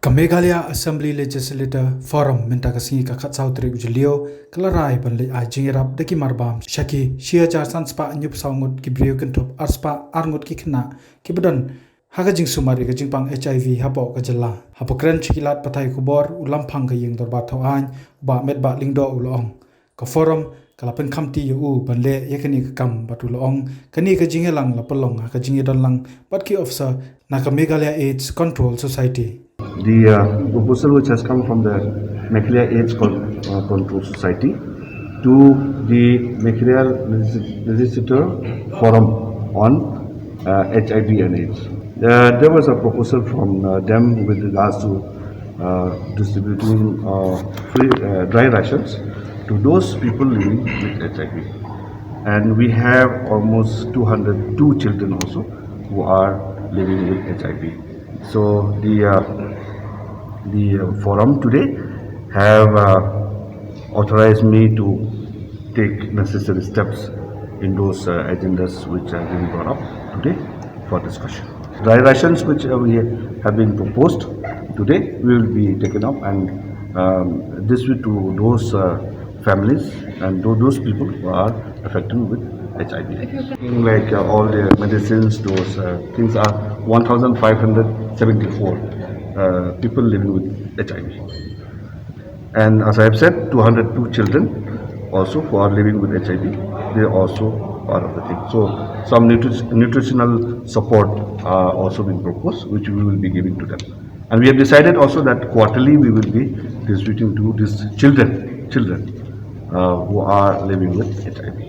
Meghalaya Assembly Legislator Forum mentakasi kakat sautri ujulio kelarai banle ajingirap deki marbam shaki shia jarsan spa nyup saungut kibriu kentop arspa arngut kikna kibedan hagajing sumari gajing pang HIV hapo kajela hapo kren chikilat patai kubor ulam pang gayeng dorbar thawan ba met ba lingdo ulong ka forum kalapen khamti yu banle yakani kam batulong kani gajing helang lapalong gajing idonlang patki officer naka Meghalaya AIDS Control Society. The proposal which has come from the Meghalaya AIDS Control Society to the Meghalaya Legislator Forum on HIV and AIDS. There was a proposal from them with regards to distributing free dry rations to those people living with HIV. And we have almost 202 children also who are living with HIV. So the forum today have authorized me to take necessary steps in those agendas which have been brought up today for discussion. Dry rations which we have been proposed today will be taken up and distributed to those families and to those people who are affected with HIV. Like all the medicines, those things are 1,574 people living with HIV. And as I have said, 202 children also who are living with HIV, they are also part of the thing. So some nutritional support are also being proposed, which we will be giving to them. And we have decided also that quarterly we will be distributing to these children who are living with HIV.